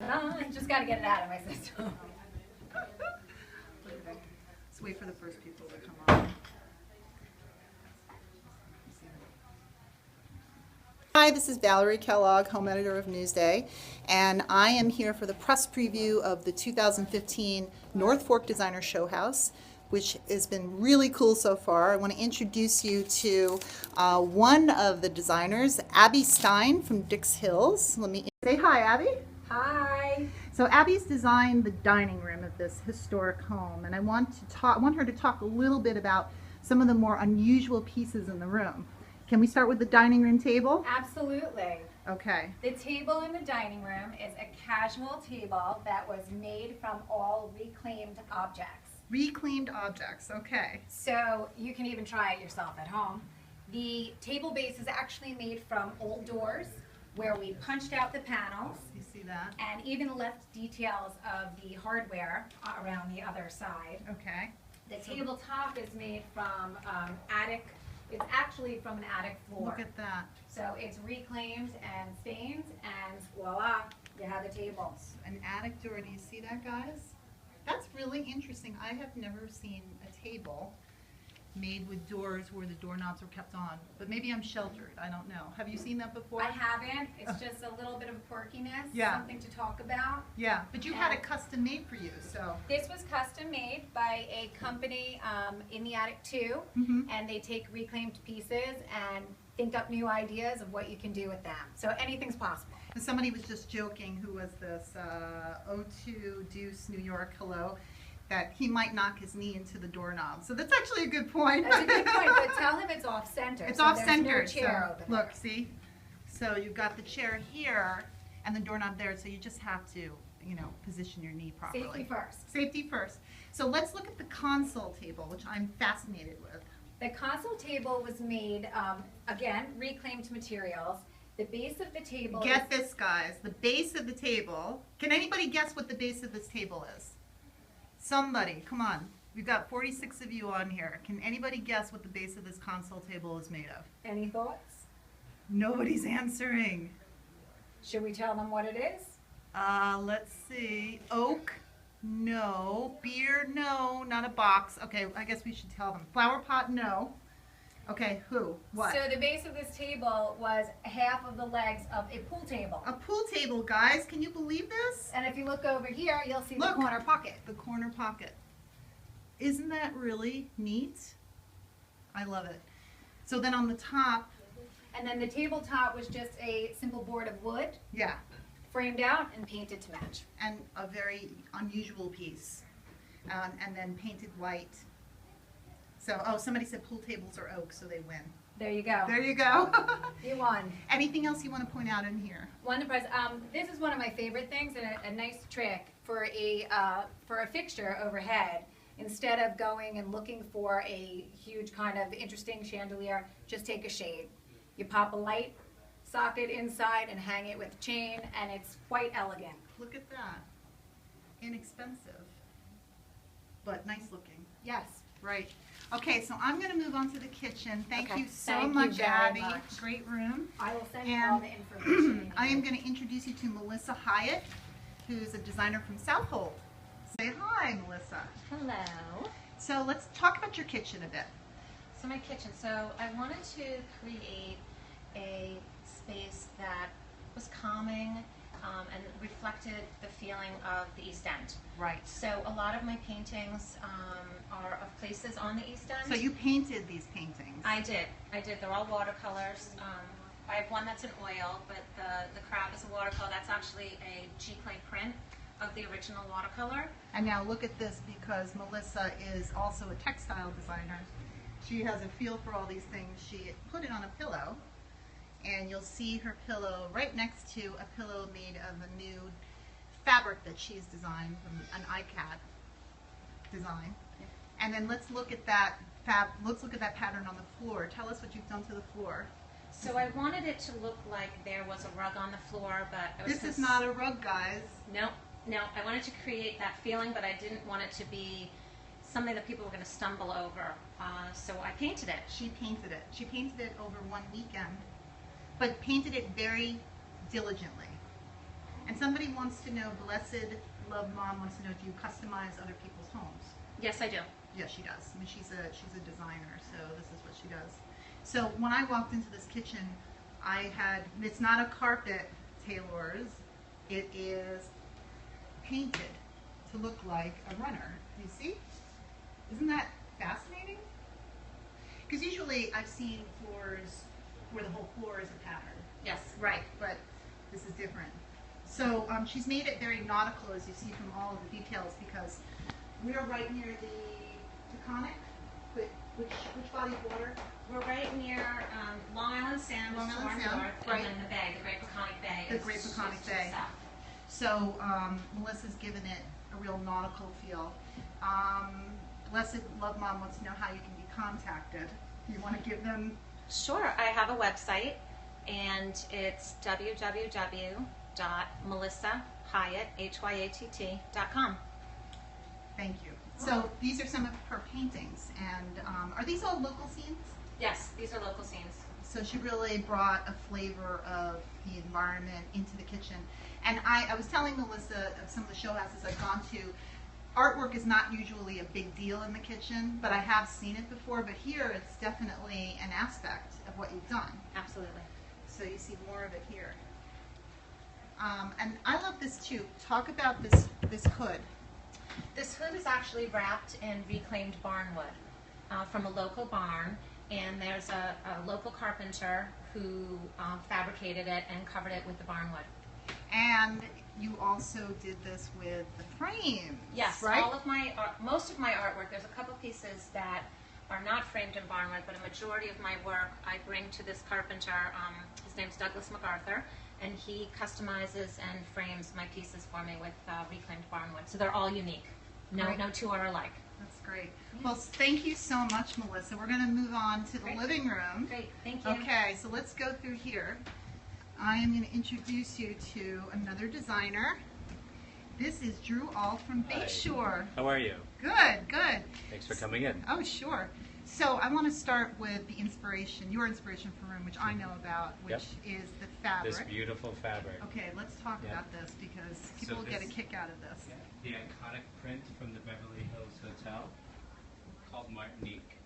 I just got to get it out of my system. Let's wait for the first people to come on. Hi, this is Valerie Kellogg, home editor of Newsday, and I am here for the press preview of the 2015 North Fork Designer Showhouse, which has been really cool so far. I want to introduce you to one of the designers, Abby Stein from Dix Hills. Let me say hi, Abby. Hi. So Abby's designed the dining room of this historic home, and I want her to talk a little bit about some of the more unusual pieces in the room. Can we start with the dining room table? Absolutely. Okay. The table in the dining room is a casual table that was made from all reclaimed objects. Reclaimed objects, okay. So you can even try it yourself at home. The table base is actually made from old doors where we punched out the panels. You see that? And even left details of the hardware around the other side. Okay. The tabletop is made from attic. It's actually from an attic floor. Look at that. So it's reclaimed and stained, and voila, you have the table. An attic door, do you see that, guys? That's really interesting. I have never seen a table made with doors where the doorknobs were kept on, but maybe I'm sheltered. I don't know. Have you seen that before? I haven't. It's just a little bit of quirkiness, Yeah. something to talk about. Yeah, but you had it custom made for you, so. This was custom made by a company in the attic too, and they take reclaimed pieces and think up new ideas of what you can do with them. So anything's possible. Somebody was just joking, who was this, O2 Deuce, New York, hello, that he might knock his knee into the doorknob. So that's actually a good point. That's a good point, but tell him it's off center. It's so off there's center. No chair over there. Look, see? So you've got the chair here and the doorknob there, so you just have to, you know, position your knee properly. Safety first. Safety first. So let's look at the console table, which I'm fascinated with. The console table was made, again, reclaimed materials. The base of the table Get this, guys. The base of the table. Can anybody guess what the base of this table is? Somebody, come on. We've got 46 of you on here. Can anybody guess what the base of this console table is made of? Any thoughts? Nobody's answering. Should we tell them what it is? Let's see. Oak? No. Beer? No. Not a box. Okay, I guess we should tell them. Flower pot? No. Okay, who? What? So the base of this table was half of the legs of a pool table. A pool table, guys. Can you believe this? And if you look over here, you'll see Look. the corner pocket. The corner pocket. Isn't that really neat? I love it. So then on the top, And then the tabletop was just a simple board of wood, yeah, framed out and painted to match. and a very unusual piece. And then painted white. So, oh, somebody said pool tables are oak, so they win. There you go. There you go. You won. Anything else you want to point out in here? Won the prize. This is one of my favorite things, and a nice trick for a fixture overhead. Instead of going and looking for a huge kind of interesting chandelier, just take a shade. You pop a light socket inside and hang it with a chain, and it's quite elegant. Look at that. Inexpensive, but nice looking. Yes. Right. Okay, so I'm going to move on to the kitchen. Thank Okay. you so Thank you much, very Abby. much. Great room. I will send you all the information. you need. I am going to introduce you to Melissa Hyatt, who's a designer from Southold. Say hi, Melissa. Hello. So let's talk about your kitchen a bit. So my kitchen. So I wanted to create a space that was calming and reflected the feeling of the East End. Right. So a lot of my paintings are of places on the East End. So you painted these paintings. I did. They're all watercolors. I have one that's in oil, but the crab is a watercolor. That's actually a G-clay print of the original watercolor. And now look at this, because Melissa is also a textile designer. She has a feel for all these things. She put it on a pillow, and you'll see her pillow right next to a pillow made of a new fabric that she's designed from an ICAD design. Yeah. And then let's look at that pattern on the floor. Tell us what you've done to the floor. So I wanted it to look like there was a rug on the floor, but I was This is not a rug, guys. No, I wanted to create that feeling, but I didn't want it to be something that people were going to stumble over. So I painted it. She painted it. She painted it over one weekend, but painted it very diligently. And somebody wants to know, Blessed Love Mom wants to know, do you customize other people's homes? Yes, I do. Yeah, she does. I mean, she's a designer, so this is what she does. So when I walked into this kitchen, it's not a carpet, Taylor's. It is painted to look like a runner. You see? Isn't that fascinating? Because usually I've seen floors where the whole floor is a pattern. Yes. Right, but this is different. So she's made it very nautical, as you see from all of the details, because we're right near the Taconic. Which body of water? We're right near Long Island Sound, Long to Island our Sound, north, right. and then the bay, the Great Peconic Bay. The is Great just Peconic to the Bay. south. So Melissa's given it a real nautical feel. Blessed Love Mom wants to know how you can be contacted. You want to give them? Sure. I have a website, and it's www.melissahyatt.com. Thank you. So these are some of her paintings, and are these all local scenes? Yes, these are local scenes. So she really brought a flavor of the environment into the kitchen. And I was telling Melissa of some of the show houses I've gone to, artwork is not usually a big deal in the kitchen, but I have seen it before. But here it's definitely an aspect of what you've done. Absolutely. So you see more of it here. And I love this too. Talk about this hood. This hood is actually wrapped in reclaimed barn wood from a local barn, and there's a local carpenter who fabricated it and covered it with the barn wood. And you also did this with the frames. Yes, right? Most of my artwork, there's a couple pieces that are not framed in barn wood, but a majority of my work I bring to this carpenter. His name's Douglas MacArthur, and he customizes and frames my pieces for me with reclaimed barn wood. So they're all unique. No two are alike. That's great. Well, thank you so much, Melissa. We're going to move on to the Great. living room. Great, thank you. Okay, so let's go through here. I am going to introduce you to another designer. This is Drew Allt from Bayshore. How are you? Good, good. Thanks for coming in. Oh, sure. So I want to start with the inspiration, your inspiration for room, which I know about, which is the fabric. This beautiful fabric. Okay, let's talk Yep. about this because people will get a kick out of this. Yeah, the iconic print from the Beverly Hills Hotel called Martinique.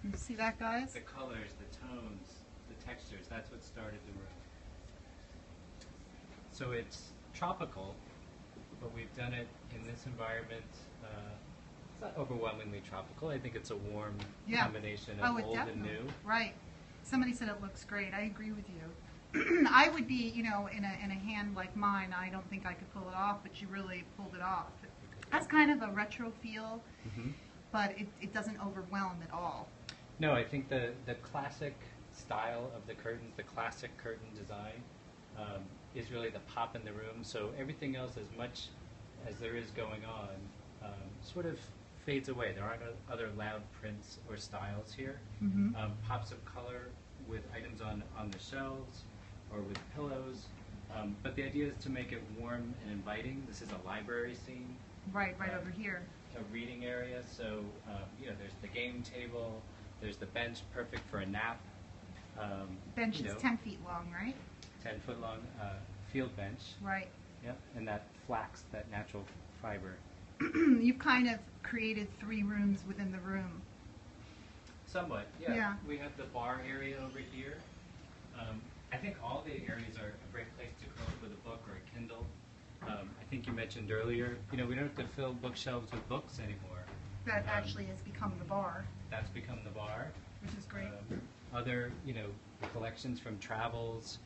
You see that, guys? The colors, the tones, the textures, that's what started the room. So it's tropical, but we've done it in this environment. It's not overwhelmingly tropical. I think it's a warm combination of old and new. Right. Somebody said it looks great. I agree with you. I would be, in a hand like mine, I don't think I could pull it off, but you really pulled it off. It has kind of a retro feel, but it doesn't overwhelm at all. No, I think the classic style of the curtains, the classic curtain design, is really the pop in the room. So everything else, as much as there is going on, sort of fades away. There aren't other loud prints or styles here. Pops of color with items on the shelves or with pillows. But the idea is to make it warm and inviting. This is a library scene. Right over here. A reading area. So, there's the game table. There's the bench, perfect for a nap. Bench is 10 feet long, right? 10-foot long field bench. Right. Yep, and that flax, that natural fiber. You've kind of created 3 rooms within the room. Somewhat, yeah. Yeah. We have the bar area over here. I think all the areas are a great place to curl up with a book or a Kindle. I think you mentioned earlier, we don't have to fill bookshelves with books anymore. That actually has become the bar, That's become the bar. which is great. Other, collections from travels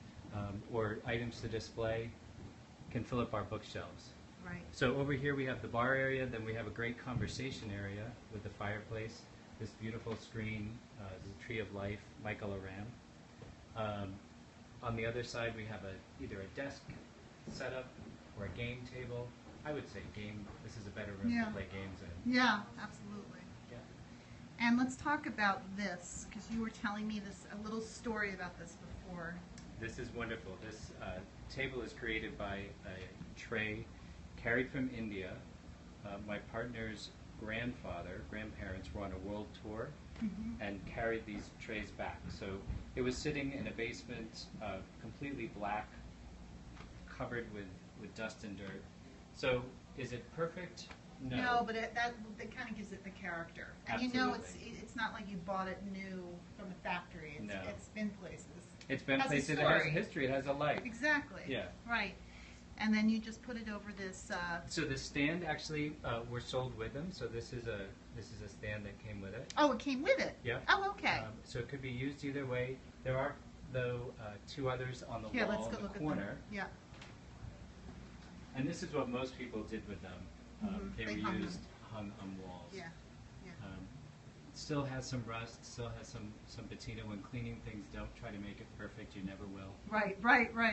or items to display can fill up our bookshelves. Right. So over here we have the bar area, then we have a great conversation area with the fireplace, this beautiful screen, the Tree of Life, Michael Aram. On the other side we have either a desk setup or a game table. I would say this is a better room to play games in. Yeah, absolutely. Yeah. And let's talk about this, because you were telling me a little story about this before. This is wonderful. This table is created by a tray carried from India. My partner's grandparents were on a world tour and carried these trays back. So it was sitting in a basement, completely black covered with dust and dirt. So is it perfect? No. No, but that kind of gives it the character. And you know, Absolutely. it's not like you bought it new from the factory. No. It's been places. It's been Has a places. It has a story. history. It has a life. Exactly. Yeah. Right. And then you just put it over this. So the stand actually were sold with them. So this is a stand that came with it. Oh, it came with it. Yeah. Oh, okay. So it could be used either way. There are though two others on the Here, wall let's go in look the at corner. them. Yeah. And this is what most people did with them. They They were hung used hung on walls. Yeah. Yeah. It still has some rust, still has some patina. When cleaning things, don't try to make it perfect. You never will. Right.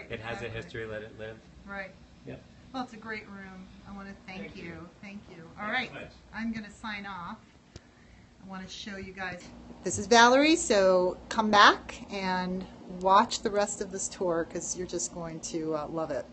It has a exactly. history. Let it live. Right. Yep. Well, it's a great room. I want to thank Thank you. you. Thank you. Thanks All right. so much. I'm going to sign off. I want to show you guys. This is Valerie, so come back and watch the rest of this tour because you're just going to love it.